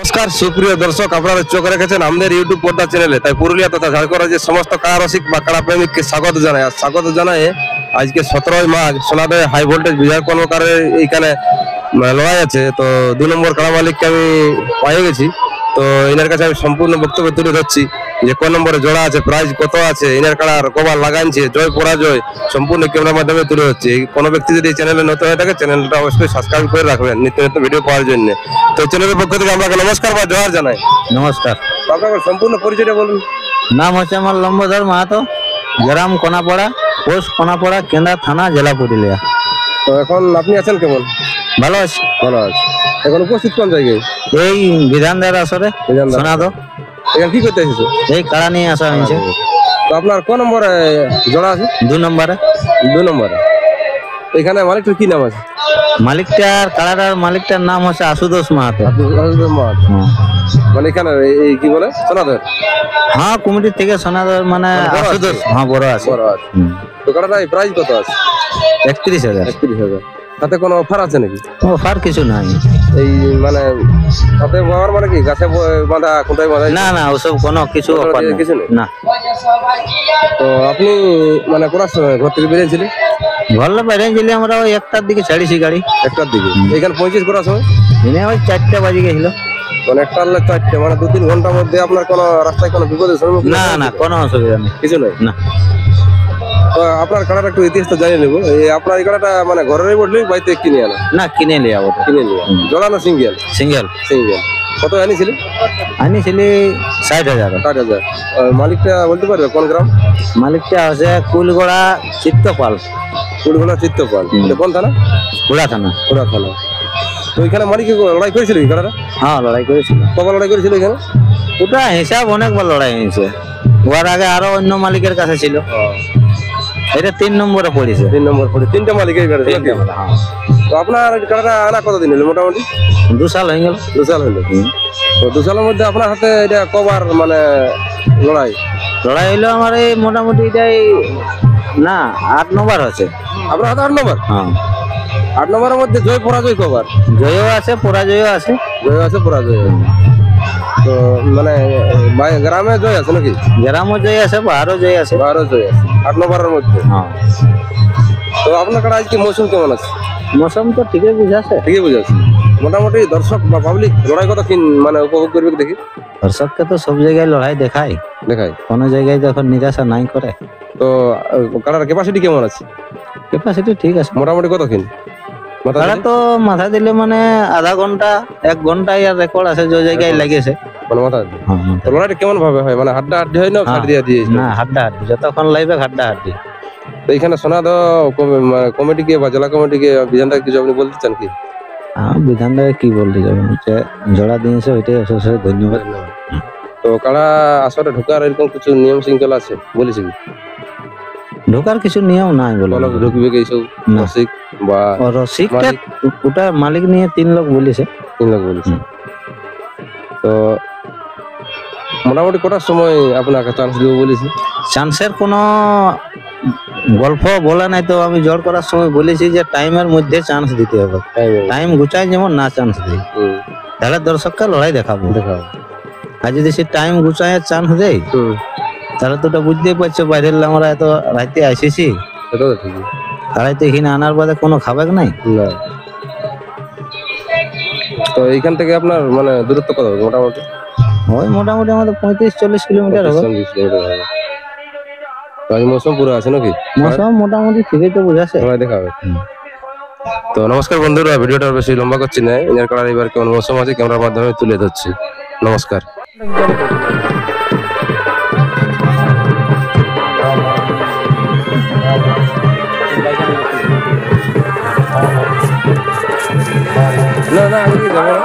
নমস্কার সুপ্রিয় দর্শক, আপনারা চোখ রেখেছেন আমাদের ইউটিউব পর্দা চ্যানেলে। তাই পুরুলিয়া তথা ঝাড়খণ্ড রাজ্যের সমস্ত কাড়া রসিক বা কাড়া প্রেমিককে স্বাগত জানাই। আর স্বাগত জানাই আজকে 17ই মাঘ সোনাদয় হাই ভোল্টেজ বিজয় কর্মকারের এইখানে লড়াই আছে। তো 2 নম্বর কাড়া মালিককে আমি পেয়ে গেছি। তো এনার কাছে আমি সম্পূর্ণ বক্তব্য তুলে ধরছি যে কোন নম্বরে জোড়া আছে, প্রাইজ কত আছে, এনার কাড়ার কবার লাগাইছে, জয় পরাজয় সম্পূর্ণ ক্যামেরার মাধ্যমে তুলে ধরছি। কোনো ব্যক্তি যদি এই চ্যানেলে নতুন হয়ে থাকে চ্যানেলটা অবশ্যই সাবস্ক্রাইব করে রাখবেন নিত্য নতুন ভিডিও পাওয়ার জন্য। তো চ্যানেলের পক্ষ থেকে আপনাকে নমস্কার বা জোহার জানাই। নমস্কার। আপনার সম্পূর্ণ পরিচয়টা বলুন। নাম হচ্ছে আমার লম্বধর মাহাতো, গ্রাম কোনাপাড়া, পোস্ট কোনাপাড়া, কেন্দ্রা থানা, জেলা পুরুলিয়া। তো এখন আপনি আছেন কেমন? ভালো আছি। ভালো আছে। এখন উপস্থিত কোন জায়গায়? এই বিধানদার আসরে শোনাদো। এখানে কি করতে এসেছে? এই কাড়া নিয়ে আসা হয়েছে। তো আপনার কোন নম্বরে জোড়া আছে? 2 নম্বরে। 2 নম্বরে। এখানে মালিকটার কি নাম আছে? মালিকটার কাড়াটার মালিকটার নাম হচ্ছে আশুতোষ মাহাতো। মানে এখানে এই কি বলে সোনাদয়? হ্যাঁ, কমিটি থেকে সোনাদর মানে আশুতোষ। হ্যাঁ, বড় আছে। তো কাড়াটা প্রাইস কত আছে? 31,000। 31,000। তাতে কোনো অফার আছে নাকি? অফার কিছু নাই। এই মানে তাতে বাবার মানে কি গাছে বাঁধা কোনটাই বাঁধা? না না, ওসব কোনো কিছু অফার নেই। কিছু নেই না। তো আপনি মানে কোন সময় ঘর থেকে বেরিয়েছিলেন? ঘরে বেরিয়েছিলি আমরা ওই 1টার দিকে ছাড়িছি গাড়ি। 1টার দিকে। এখানে পৌঁছিস করার সময়? দিনে ওই 4টা বাজে গেছিল। মানে 1টা হলে 4টে, মানে 2-3 ঘন্টার মধ্যে আপনার কোনো রাস্তায় কোনো বিপদের সম্মুখীন? না না, কোনো অসুবিধা নেই, কিছু নেই। না। তো আপনার কাড়াটা একটু ইতিহাসটা জানিয়ে নেবো। এই আপনার এই কাড়াটা মানে ঘরেরই বটলি বাড়িতে কিনে আনা? না, কিনে লিয়া ওটা। কিনে নিয়ে জোড়া না সিঙ্গেল? সিঙ্গেল। সিঙ্গেল। কত আনিছিলেন? আনিছিলি 60,000। 60,000। মালিকটা বলতে পারবে কোন গ্রাম? মালিকটা আছে কুলগড়া চিত্তপাল। কুলগোলা চিত্তপাল। কোন থানা? পুরা থানা। পুরা থানা। তো এখানে মালিক লড়াই করেছিল কি কাড়াটা? হ্যাঁ, লড়াই করেছিল। কবার লড়াই করেছিল এখানে? ওটা হিসাব অনেকবার লড়াই হয়েছে। ওর আগে আরো অন্য মালিকের কাছে ছিল। এটা 3 নম্বরে পড়েছে। 3 নম্বর পড়ে 3টে মালিকের কাড়া। হ্যাঁ। তো আপনার কাড়াটা আনা কতদিন হলো মোটামুটি? 2 সাল হয়ে গেল। 2 সাল হলো। তো 2 সালের মধ্যে আপনার হাতে এটা কবার মানে লড়াই? লড়াই হইলো আমার এই মোটামুটি এটাই না 8 নম্বর আছে। আপনার হাতে 8 নম্বর? হ্যাঁ। 8 নম্বরের মধ্যে জয় পরাজয় কবার? জয়ও আছে, পরাজয়ও আছে। জয় আছে, পরাজয় আছে। তো মানে গ্রামে জয় আছে নাকি? গ্রামও জয় আছে, বাহারও জয় আছে। বাহারও জয় আছে 8 নম্বরের মধ্যে। হ্যাঁ। তো আপনার কাছে আজকে মৌসুম কেমন আছে? মৌসুম তো ঠিকই বুঝাচ্ছে। ঠিকই বুঝাচ্ছে। মোটামুটি দর্শক বা পাবলিক লড়াই কথা কি মানে উপভোগ করবে দেখি? দর্শককে তো সব জায়গায় লড়াই দেখায়, কোনো জায়গায় যখন নিরাশা নাই করে। তো কাড়ার ক্যাপাসিটি কেমন আছে? ক্যাপাসিটি ঠিক আছে। মোটামুটি কত কিন কাড়া তো মাথা দিলে মানে আধা ঘন্টা 1 ঘন্টায় আর রেকর্ড আছে যে জায়গায় লাগেছে মানে মাথা। তো লড়াইটা কেমন ভাবে হয়? মানে হাড্ডা হাড্ডি হয় না ছাড় দিয়া দিয়ে? না, হাড্ডা হাড্ডি, যতক্ষণ লাইবে হাড্ডা হাড্ডি। তো এখানে সোনাদহ কমিটিকে বা জেলা কমিটিকে বিধানটা কিছু আপনি বলতে চান কি? হ্যাঁ, বিধানটাকে কি বলতে যাবেন, হচ্ছে জোড়া দিয়েছে ওইটাই অশেষ ধন্যবাদ। তো কাড়া আসলে ঢোকার এরকম কিছু নিয়ম শৃঙ্খলা আছে বলেছে কি? ঢোকার কিছু নিয়ম নাই বলে। ঢুকবে কি এইসব রসিক বা রসিকটা ওটা মালিক নিয়ে 3 লোক বলেছে। 3 লোক বলেছে। তো মোটামুটি কটার সময় আপনাকে চান্স দিব বলেছি? চান্সের কোনো গল্প বলা নাই। তো আমি জোর করার সময় বলেছি যে টাইমের মধ্যে চান্স দিতে হবে। টাইম গুছাই যেমন না চান্স দিই, তাহলে দর্শককে লড়াই দেখাবো। আর যদি সে টাইম গুছায় চান্স দেয় তাহলে তো ওটা বুঝতেই পারছো বাইরের আমরা এত রাইতে আসেছি, তারাই তো এখানে আনার বাদে কোনো খাবে নাই। তো এইখান থেকে আপনার মানে দূরত্ব কত হবে মোটামুটি? ওই মোটামুটি আমাদের 35-40 কিলোমিটার হবে। মৌসুম পুরো আছে নাকি? মৌসুম মোটামুটি ঠিকই তো বুঝাচ্ছে। দেখা হবে। তো নমস্কার বন্ধুরা, ভিডিওটা বেশি লম্বা করছি না। এনার কাড়ার এবার কেমন মৌসুম আছে ক্যামেরার মাধ্যমে তুলে ধরছি। নমস্কার। না না, আমি কি যাবো না।